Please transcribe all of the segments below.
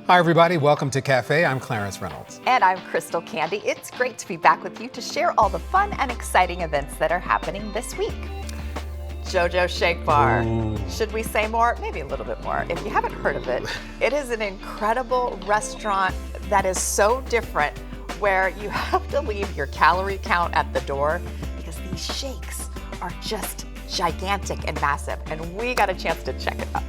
Hi everybody, welcome to Cafe. I'm Clarence Reynolds. And I'm Crystal Candy. It's great to be back with you to share all the fun and exciting events that are happening this week. JoJo Shake Bar. Ooh. Should we say more? Maybe a little bit more. If you haven't heard of it, it is an incredible restaurant that is so different where you have to leave your calorie count at the door because these shakes are just gigantic and massive, and we got a chance to check it out.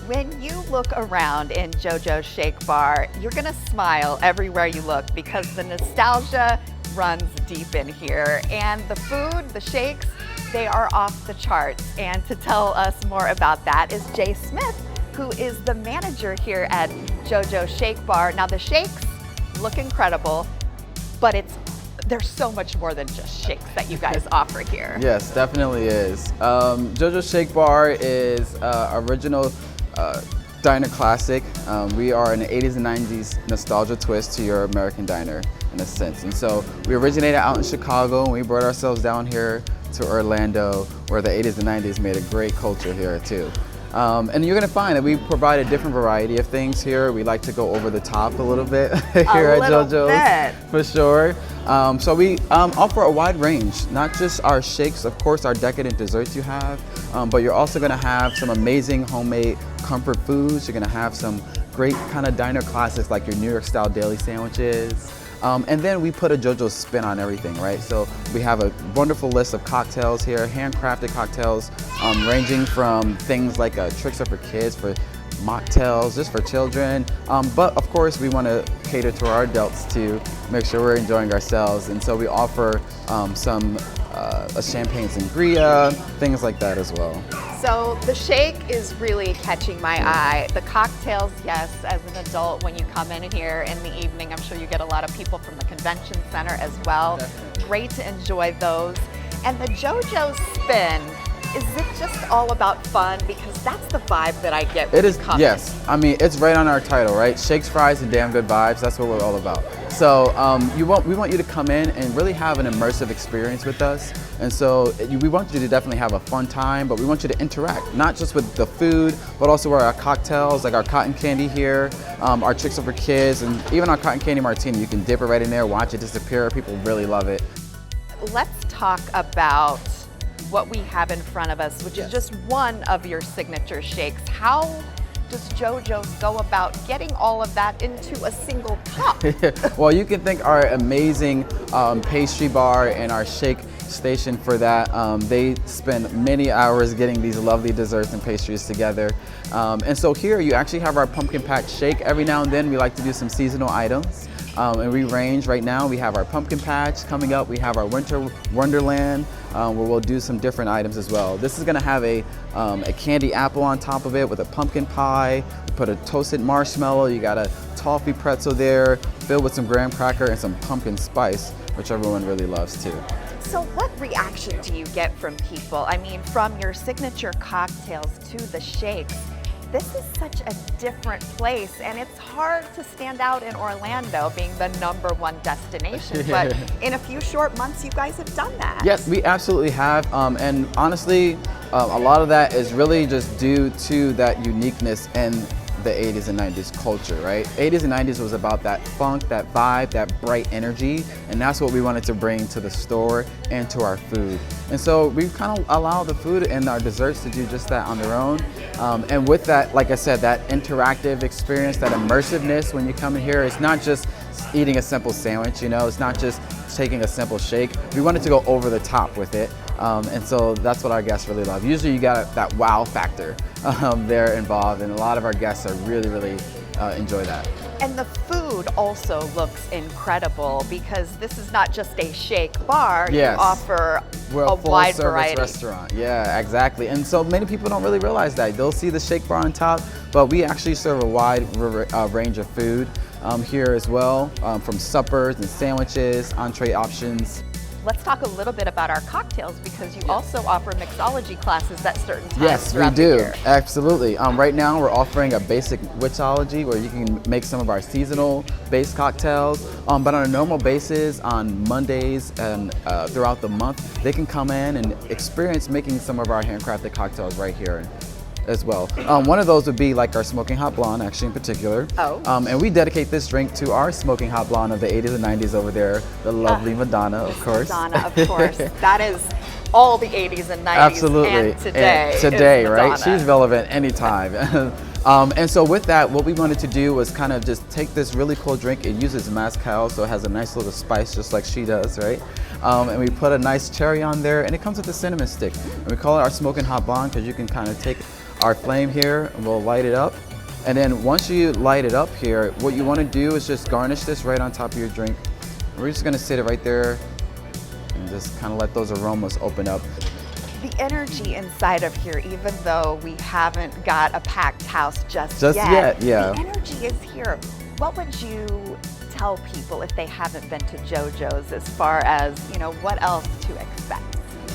When you look around in JoJo Shake Bar, you're gonna smile everywhere you look because the nostalgia runs deep in here. And the food, the shakes, they are off the charts. And to tell us more about that is Jay Smith, who is the manager here at JoJo Shake Bar. Now the shakes look incredible, but there's so much more than just shakes that you guys offer here. Yes, definitely is. JoJo Shake Bar is original diner classic. We are an 80s and 90s nostalgia twist to your American diner in a sense. And so we originated out in Chicago and we brought ourselves down here to Orlando where the 80s and 90s made a great culture here too. And you're gonna find that we provide a different variety of things here. We like to go over the top a little bit here at JoJo's, for sure. So we offer a wide range, not just our shakes, of course, our decadent desserts you have, but you're also gonna have some amazing homemade comfort foods. You're gonna have some great kind of diner classics like your New York style daily sandwiches. And then we put a JoJo spin on everything, right? So we have a wonderful list of cocktails here, handcrafted cocktails, ranging from things like tricks are for kids, for mocktails, just for children. But of course, we want to cater to our adults to make sure we're enjoying ourselves. And so we offer some a champagne sangria, things like that as well. So the shake is really catching my eye. The cocktails, yes, as an adult, when you come in here in the evening, I'm sure you get a lot of people from the convention center as well. Definitely. Great to enjoy those. And the JoJo spin, is it just all about fun? Because that's the vibe that I get when It is, you come yes. I mean, it's right on our title, right? Shakes, fries, and damn good vibes. That's what we're all about. So we want you to come in and really have an immersive experience with us. And so we want you to definitely have a fun time, but we want you to interact, not just with the food, but also with our cocktails, like our cotton candy here, our tricks are for kids, and even our cotton candy martini. You can dip it right in there, watch it disappear. People really love it. Let's talk about what we have in front of us, which is just one of your signature shakes. How does JoJo's go about getting all of that into a single cup? Well, you can thank our amazing pastry bar and our shake station for that. They spend many hours getting these lovely desserts and pastries together. And so here you actually have our pumpkin patch shake. Every now and then we like to do some seasonal items. And we range right now. We have our pumpkin patch coming up. We have our winter wonderland where we'll do some different items as well. This is gonna have a candy apple on top of it with a pumpkin pie. We put a toasted marshmallow. You got a toffee pretzel there filled with some graham cracker and some pumpkin spice, which everyone really loves too. So what reaction do you get from people? I mean, from your signature cocktails to the shakes, this is such a different place, and it's hard to stand out in Orlando being the #1 destination. But in a few short months, you guys have done that. Yes, we absolutely have. And honestly, a lot of that is really just due to that uniqueness in the 80s and 90s culture, right? 80s and 90s was about that funk, that vibe, that bright energy, and that's what we wanted to bring to the store and to our food. And so we kind of allow the food and our desserts to do just that on their own. And with that, like I said, that interactive experience, that immersiveness when you come in here, it's not just eating a simple sandwich, you know, it's not just taking a simple shake. We wanted to go over the top with it. And so that's what our guests really love. Usually you got that wow factor there involved, and a lot of our guests are really enjoy that. And the food also looks incredible because this is not just a shake bar. Yes. You offer We're a full wide service variety. restaurant. Yeah, exactly. And so many people don't really realize that. They'll see the shake bar on top, but we actually serve a wide range of food here as well, from suppers and sandwiches, entree options. let's talk a little bit about our cocktails, because you also offer mixology classes at certain times. Yes, we throughout the do. year. Absolutely. Right now, we're offering a basic mixology where you can make some of our seasonal-based cocktails. But on a normal basis, on Mondays and throughout the month, they can come in and experience making some of our handcrafted cocktails right here as well. One of those would be like our Smoking Hot Blonde, actually in particular. Oh. And we dedicate this drink to our Smoking Hot Blonde of the 80s and 90s over there, the lovely Madonna, of course. Madonna, of course. That is all the 80s and 90s. Absolutely. And today. And today, is right? Madonna. She's relevant anytime. And so with that, what we wanted to do was kind of just take this really cool drink. It uses mezcal, so it has a nice little spice just like she does, right? And we put a nice cherry on there, and it comes with a cinnamon stick. And we call it our Smoking Hot Blonde because you can kind of take our flame here and we'll light it up. And then once you light it up here, what you want to do is just garnish this right on top of your drink. We're just going to sit it right there and just kind of let those aromas open up. The energy inside of here, even though we haven't got a packed house just yet, yeah. The energy is here. What would you tell people if they haven't been to JoJo's as far as, what else to expect?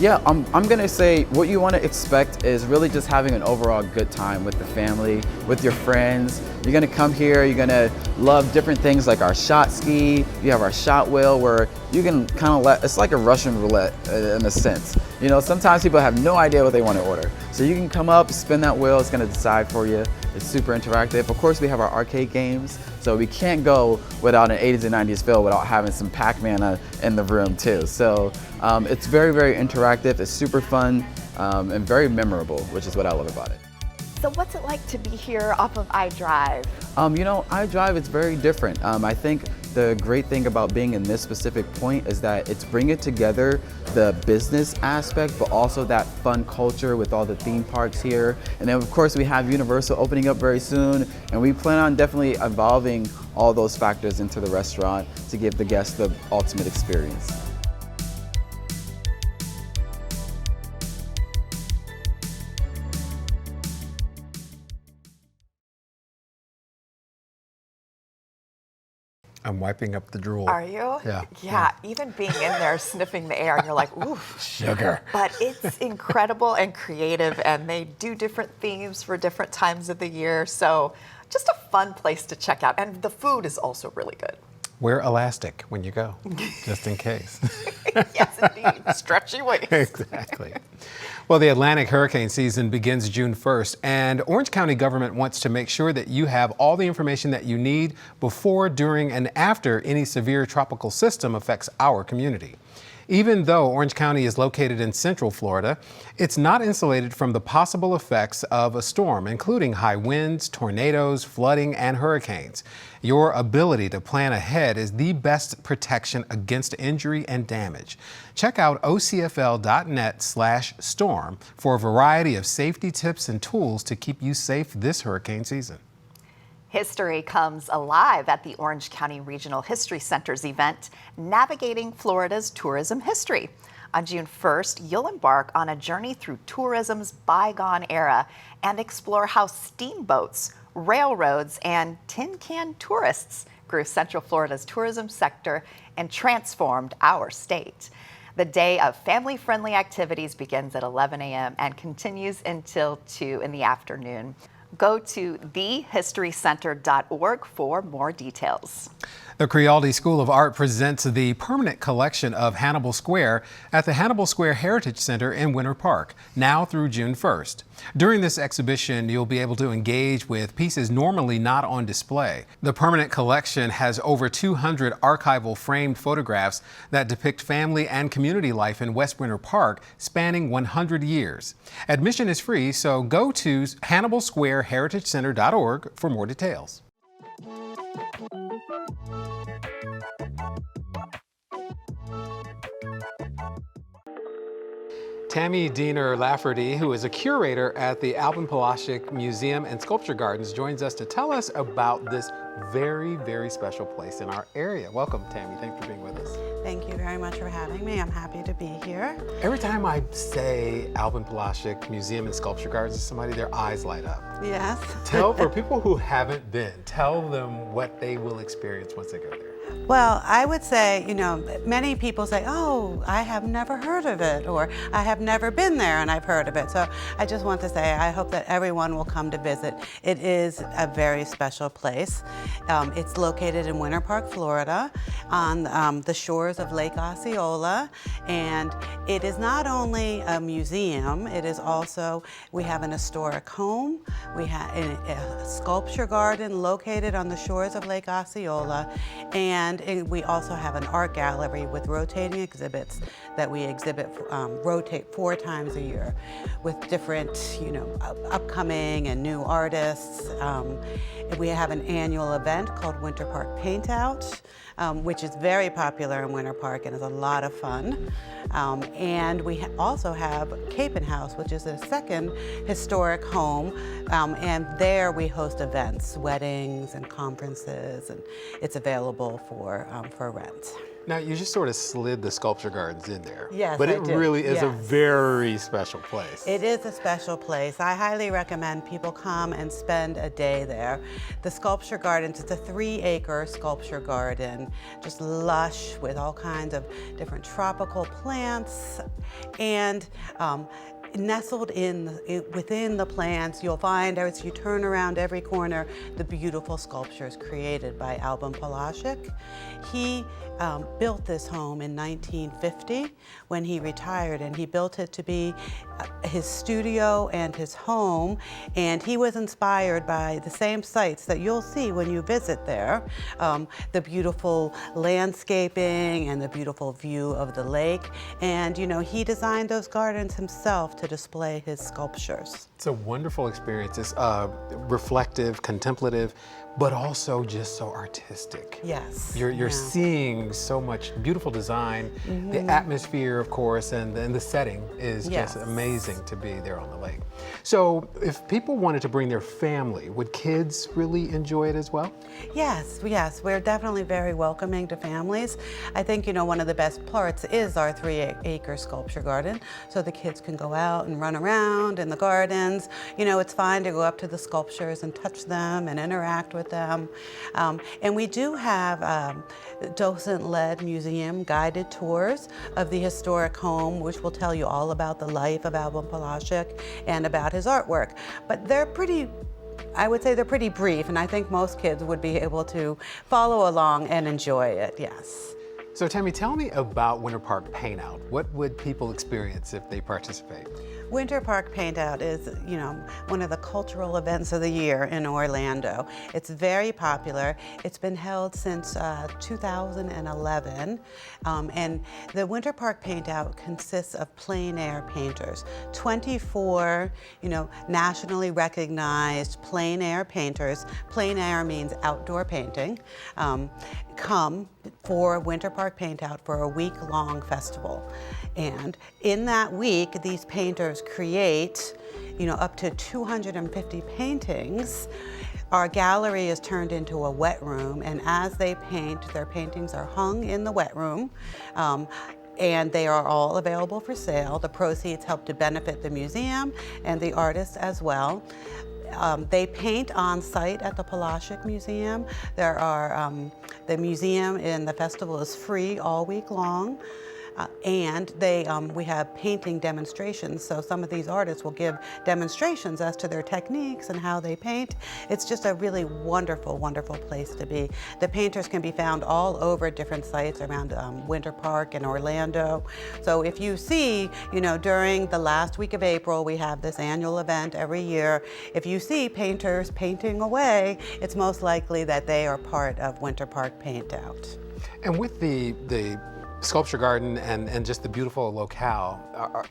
Yeah, I'm gonna say what you want to expect is really just having an overall good time with the family, with your friends. You're gonna come here, you're gonna love different things like our shot ski. You have our shot wheel where you can kind of it's like a Russian roulette in a sense. Sometimes people have no idea what they want to order. So you can come up, spin that wheel, it's gonna decide for you. It's super interactive. Of course, we have our arcade games, so we can't go without an 80s and 90s feel without having some Pac-Man in the room too. So it's very, very interactive. It's super fun and very memorable, which is what I love about it. So what's it like to be here off of iDrive? iDrive is very different. I think the great thing about being in this specific point is that it's bringing together the business aspect, but also that fun culture with all the theme parks here. And then of course we have Universal opening up very soon, and we plan on definitely evolving all those factors into the restaurant to give the guests the ultimate experience. I'm wiping up the drool. Are you? Yeah. Yeah, even being in there sniffing the air, you're like, ooh. Sugar. But it's incredible and creative, and they do different themes for different times of the year. So just a fun place to check out. And the food is also really good. Wear elastic when you go, just in case. Yes, indeed. Stretchy waist. Exactly. Well, the Atlantic hurricane season begins June 1st, and Orange County government wants to make sure that you have all the information that you need before, during, and after any severe tropical system affects our community. Even though Orange County is located in central Florida, it's not insulated from the possible effects of a storm, including high winds, tornadoes, flooding, and hurricanes. Your ability to plan ahead is the best protection against injury and damage. Check out ocfl.net/storm for a variety of safety tips and tools to keep you safe this hurricane season. History comes alive at the Orange County Regional History Center's event, Navigating Florida's Tourism History. On June 1st, you'll embark on a journey through tourism's bygone era and explore how steamboats, railroads, and tin can tourists grew Central Florida's tourism sector and transformed our state. The day of family-friendly activities begins at 11 a.m. and continues until 2 in the afternoon. Go to thehistorycenter.org for more details. The Crialdi School of Art presents the permanent collection of Hannibal Square at the Hannibal Square Heritage Center in Winter Park, now through June 1st. During this exhibition, you'll be able to engage with pieces normally not on display. The permanent collection has over 200 archival framed photographs that depict family and community life in West Winter Park spanning 100 years. Admission is free, so go to HannibalSquareHeritageCenter.org for more details. Tammy Diener Lafferty, who is a curator at the Alvin Palacic Museum and Sculpture Gardens, joins us to tell us about this very, very special place in our area. Welcome, Tammy. Thanks for being with us. Thank you very much for having me. I'm happy to be here. Every time I say Alvin Palacic Museum and Sculpture Gardens to somebody, their eyes light up. Yes. For people who haven't been, tell them what they will experience once they go there. Well, I would say, many people say, oh, I have never heard of it, or I have never been there and I've heard of it. So I just want to say, I hope that everyone will come to visit. It is a very special place. It's located in Winter Park, Florida, on the shores of Lake Osceola. And it is not only a museum, it is also, we have an historic home, we have a sculpture garden located on the shores of Lake Osceola, and we also have an art gallery with rotating exhibits that we rotate 4 times a year with different, upcoming and new artists. We have an annual event called Winter Park Paint Out, which is very popular in Winter Park and is a lot of fun. And we also have Capen House, which is a second historic home, and there we host events, weddings and conferences, and it's available for rent. Now, you just sort of slid the sculpture gardens in there. Yes, but I it did. really is a Yes. very special place. It is a special place. I highly recommend people come and spend a day there. The sculpture gardens, it's a 3-acre sculpture garden, just lush with all kinds of different tropical plants. And nestled within the plants, you'll find as you turn around every corner, the beautiful sculptures created by Alban Polashek. He built this home in 1950 when he retired, and he built it to be his studio and his home, and he was inspired by the same sights that you'll see when you visit there, the beautiful landscaping and the beautiful view of the lake, and he designed those gardens himself to display his sculptures. It's a wonderful experience. It's reflective, contemplative, but also just so artistic. Yes. You're seeing so much beautiful design. The atmosphere, of course, and the setting is Yes. just amazing to be there on the lake. So if people wanted to bring their family, would kids really enjoy it as well? Yes, we're definitely very welcoming to families. I think, one of the best parts is our 3-acre sculpture garden, so the kids can go out and run around in the gardens. It's fine to go up to the sculptures and touch them and interact with them. And we do have docent-led museum guided tours of the historic home, which will tell you all about the life of Alban Polashek and about his artwork. But I would say they're pretty brief, and I think most kids would be able to follow along and enjoy it, yes. So Tammy, tell me about Winter Park Paint Out. What would people experience if they participate? Winter Park Paint Out is, one of the cultural events of the year in Orlando. It's very popular. It's been held since 2011, and the Winter Park Paint Out consists of plein air painters. 24, nationally recognized plein air painters. Plein air means outdoor painting. Come for Winter Park Paint Out for a week-long festival. And in that week, these painters create, up to 250 paintings. Our gallery is turned into a wet room, and as they paint, their paintings are hung in the wet room. And they are all available for sale. The proceeds help to benefit the museum and the artists as well. They paint on site at the Polashek Museum. The museum and the festival is free all week long. And we have painting demonstrations, so some of these artists will give demonstrations as to their techniques and how they paint. It's just a really wonderful, wonderful place to be. The painters can be found all over different sites around Winter Park and Orlando. So if you see, during the last week of April, we have this annual event every year. If you see painters painting away, it's most likely that they are part of Winter Park Paint Out. And with the sculpture garden and just the beautiful locale,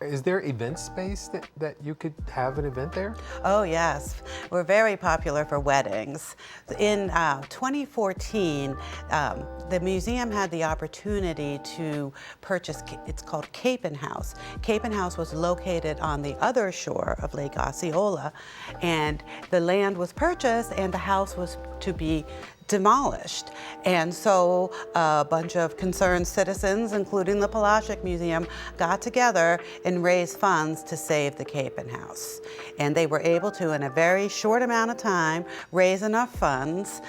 is there event space that you could have an event there? Oh yes, we're very popular for weddings. In 2014, the museum had the opportunity to purchase, it's called Capen House. Capen House was located on the other shore of Lake Osceola, and the land was purchased and the house was to be demolished. And so a bunch of concerned citizens, including the Polaschek Museum, got together and raised funds to save the Capen House. And they were able to, in a very short amount of time, raise enough funds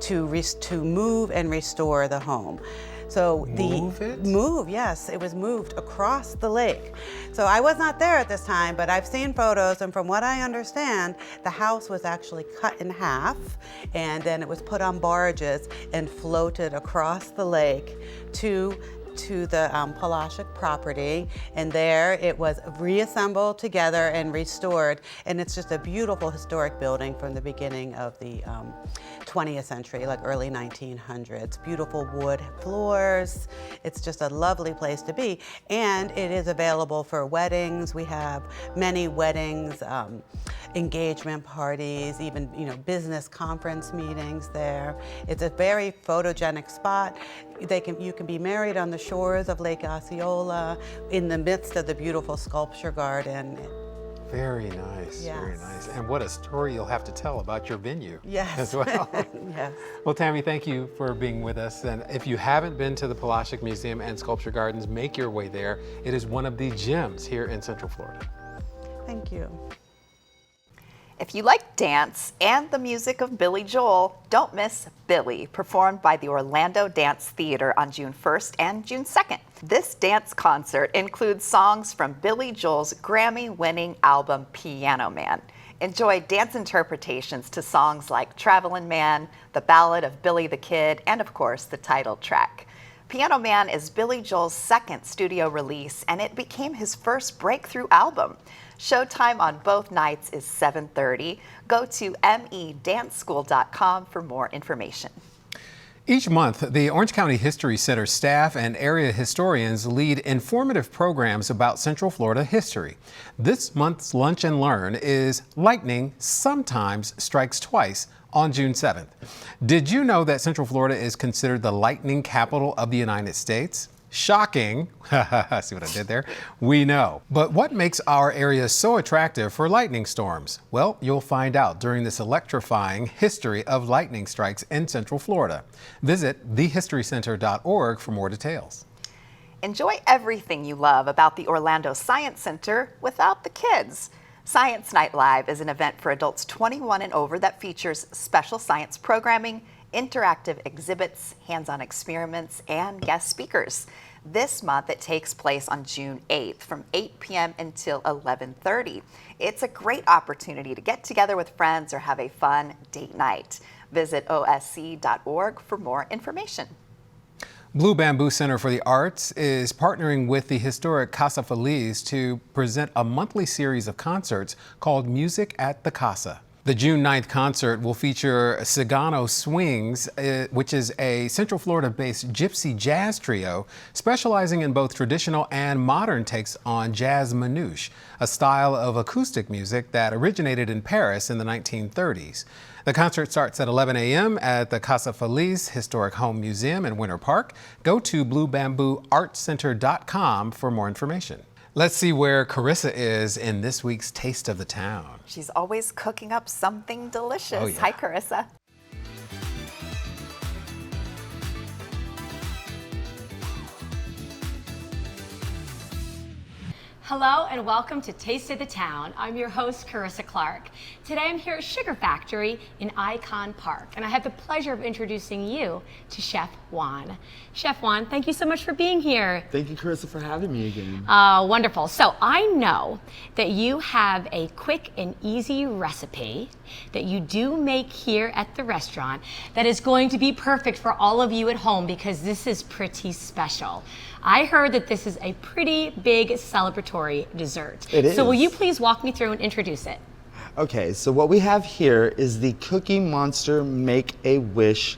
to move and restore the home. So yes, it was moved across the lake. So I was not there at this time, but I've seen photos, and from what I understand, the house was actually cut in half, and then it was put on barges and floated across the lake to the Polaschek property, and there it was reassembled together and restored, and it's just a beautiful historic building from the beginning of the 20th century, like early 1900s. Beautiful wood floors. It's just a lovely place to be, and it is available for weddings. We have many weddings, engagement parties, even business conference meetings there. It's a very photogenic spot. You can be married on the shores of Lake Osceola in the midst of the beautiful sculpture garden. Very nice, Yes. very nice. And what a story you'll have to tell about your venue Yes. as well. Yes. Well, Tammy, thank you for being with us. And if you haven't been to the Polaschek Museum and Sculpture Gardens, make your way there. It is one of the gems here in Central Florida. Thank you. If you like dance and the music of Billy Joel, don't miss Billy, performed by the Orlando Dance Theater on June 1st and June 2nd. This dance concert includes songs from Billy Joel's Grammy-winning album Piano Man. Enjoy dance interpretations to songs like Travelin' Man, The Ballad of Billy the Kid, and of course, the title track. Piano Man is Billy Joel's second studio release, and it became his first breakthrough album. Showtime on both nights is 7:30. Go to medanceschool.com for more information. Each month, the Orange County History Center staff and area historians lead informative programs about Central Florida history. This month's Lunch and Learn is Lightning Sometimes Strikes Twice on June 7th. Did you know that Central Florida is considered the lightning capital of the United States? Shocking. See what I did there? We know. But what makes our area so attractive for lightning storms? Well, you'll find out during this electrifying history of lightning strikes in Central Florida. Visit thehistorycenter.org for more details. Enjoy everything you love about the Orlando Science Center without the kids. Science Night Live is an event for adults 21 and over that features special science programming, interactive exhibits, hands-on experiments, and guest speakers. This month, it takes place on June 8th from 8 p.m. until 11:30. It's a great opportunity to get together with friends or have a fun date night. Visit osc.org for more information. Blue Bamboo Center for the Arts is partnering with the historic Casa Feliz to present a monthly series of concerts called Music at the Casa. The June 9th concert will feature Cigano Swings, which is a Central Florida-based gypsy jazz trio specializing in both traditional and modern takes on jazz manouche, a style of acoustic music that originated in Paris in the 1930s. The concert starts at 11 a.m. at the Casa Feliz Historic Home Museum in Winter Park. Go to bluebambooartcenter.com for more information. Let's see where Carissa is in this week's Taste of the Town. She's always cooking up something delicious. Oh, yeah. Hi, Carissa. Hello and welcome to Taste of the Town. I'm your host, Carissa Clark. Today I'm here at Sugar Factory in Icon Park, and I have the pleasure of introducing you to Chef Juan. Chef Juan, thank you so much for being here. Thank you, Carissa, for having me again. Wonderful. So I know that you have a quick and easy recipe that you do make here at the restaurant that is going to be perfect for all of you at home because this is pretty special. I heard that this is a pretty big celebratory dessert. It is. So will you please walk me through and introduce it? Okay, so what we have here is the Cookie Monster Make-A-Wish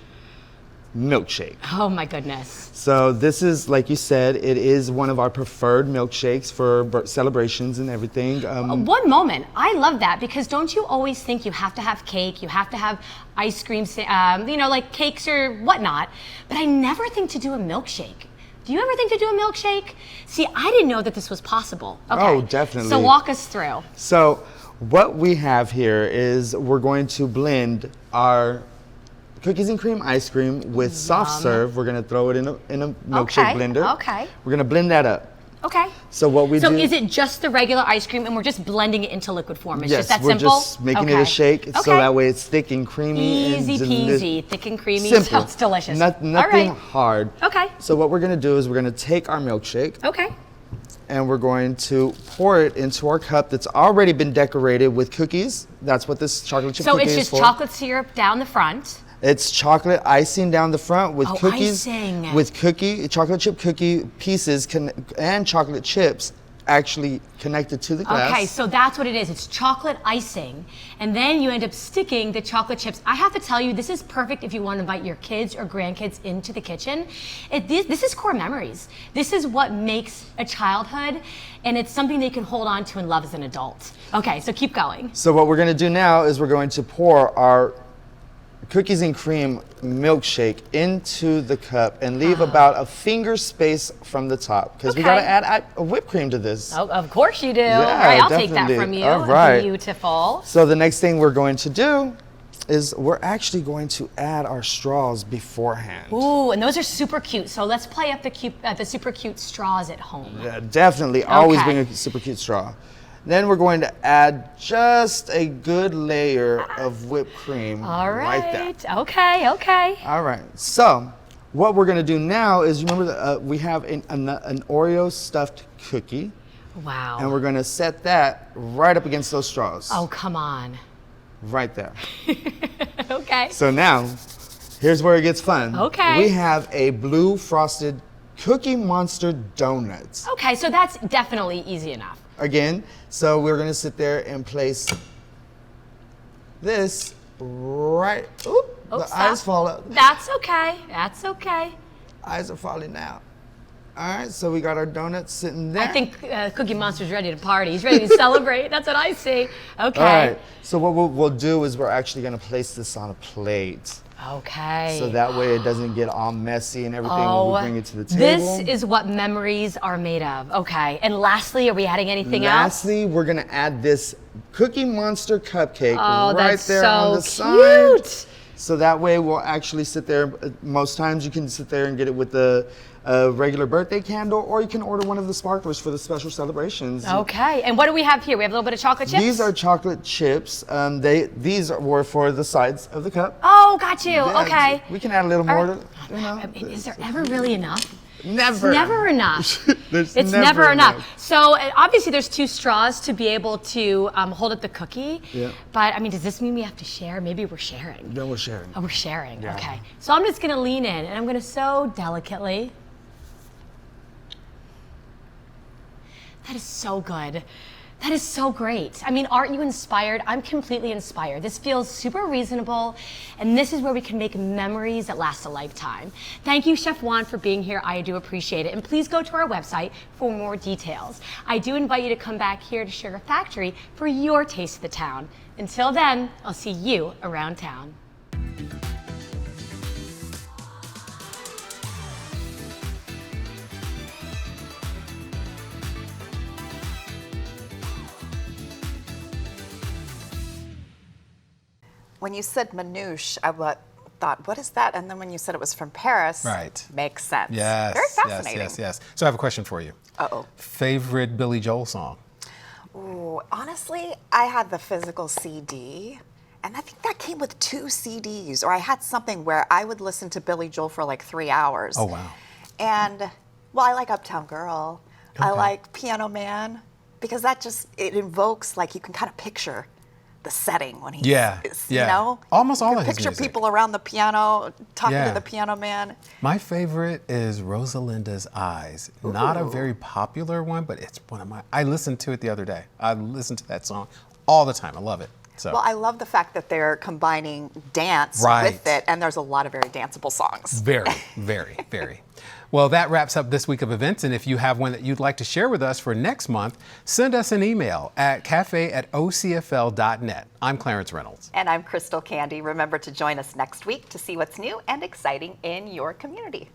milkshake. Oh my goodness. So this is, like you said, it is one of our preferred milkshakes for celebrations and everything. One moment, I love that because don't you always think you have to have cake, you have to have ice cream, like cakes or whatnot, but I never think to do a milkshake. Do you ever think to do a milkshake? See, I didn't know that this was possible. Okay. Oh, definitely. So walk us through. So what we have here is we're going to blend our cookies and cream ice cream with soft serve. We're gonna throw it in a milkshake blender. Okay. We're gonna blend that up. Okay. So what we do? So is it just the regular ice cream and we're just blending it into liquid form? It's Yes, just that we're simple? just making it a shake so that way it's thick and creamy. Easy and peasy, thick and creamy. Simple. Sounds delicious. Nothing All right. hard. Okay. So what we're gonna do is we're gonna take our milkshake Okay. and we're going to pour it into our cup that's already been decorated with cookies. That's what this chocolate chip So cookie it's is just for. chocolate syrup down the front. It's chocolate icing down the front with Oh, cookies, icing. with chocolate chip cookie pieces and chocolate chips actually connected to the glass. Okay, so that's what it is. It's chocolate icing, and then you end up sticking the chocolate chips. I have to tell you, this is perfect if you want to invite your kids or grandkids into the kitchen. This is core memories. This is what makes a childhood, and it's something they can hold on to and love as an adult. Okay, so keep going. So what we're going to do now is we're going to pour our cookies and cream milkshake into the cup and leave about a finger space from the top because we got to Okay. add a whipped cream to this. Oh, of course you do. Yeah, Right, I'll take that definitely. from you. All right. Beautiful. So the next thing we're going to do is we're actually going to add our straws beforehand. Ooh, and those are super cute. So let's play up the super cute straws at home. Yeah, definitely. Always Okay. bring a super cute straw. Then we're going to add just a good layer of whipped cream All right there. right. Okay, okay. All right. So what we're going to do now is remember that we have an Oreo stuffed cookie, Wow. and we're going to set that right up against those straws. Oh, come on. Right there. Okay. So now, here's where it gets fun. Okay. We have a blue frosted Cookie Monster donuts. Okay, so that's definitely easy enough. Again, so we're gonna sit there and place this right. Oop, Oh, the stop. eyes fall out. That's okay. That's okay. Eyes are falling out. All right, so we got our donuts sitting there. I think Cookie Monster's ready to party. He's ready to celebrate. That's what I see. Okay. All right, so what we'll do is we're actually gonna place this on a plate. Okay. So that way it doesn't get all messy and everything when we bring it to the table. This is what memories are made of. Okay. And lastly, are we adding anything else? Lastly, we're gonna add this Cookie Monster cupcake Oh, right that's there so on the side. cute. So that way we'll actually sit there. Most times you can sit there and get it with the regular birthday candle, or you can order one of the sparklers for the special celebrations. Okay. And what do we have here? We have a little bit of chocolate chips? These are chocolate chips. These were for the sides of the cup. Oh, got you. Yeah, Okay. We can add a little more. I mean, is there ever really enough? Never. It's never enough. There's It's never enough. So obviously there's 2 straws to be able to hold up the cookie. Yeah. But I mean, does this mean we have to share? Maybe we're sharing. Then we're sharing. Oh, we're sharing. Yeah. Okay. So I'm just gonna lean in and I'm gonna so delicately. That is so good. That is so great. I mean, aren't you inspired? I'm completely inspired. This feels super reasonable, and this is where we can make memories that last a lifetime. Thank you, Chef Juan, for being here. I do appreciate it. And please go to our website for more details. I do invite you to come back here to Sugar Factory for your taste of the town. Until then, I'll see you around town. When you said manouche, I thought, what is that? And then when you said it was from Paris, Right. makes sense. Yes. Very fascinating. Yes. So I have a question for you. Uh-oh. Favorite Billy Joel song? Ooh, honestly, I had the physical CD, and I think that came with 2 CDs, or I had something where I would listen to Billy Joel for like 3 hours. Oh, wow. And, well, I like Uptown Girl. I Okay. like Piano Man, because that just, it invokes, like, you can kind of picture the setting when he's, Yeah, you yeah. know? Almost all You of can his picture music. people around the piano, talking Yeah. to the piano man. My favorite is Rosalinda's Eyes. Not a Ooh. very popular one, but it's one of my. I listened to it the other day. I listened to that song all the time. I love it. So Well, I love the fact that they're combining dance Right. with it, and there's a lot of very danceable songs. very, very. Well, that wraps up this week of events. And if you have one that you'd like to share with us for next month, send us an email at cafe@ocfl.net. I'm Clarence Reynolds. And I'm Crystal Candy. Remember to join us next week to see what's new and exciting in your community.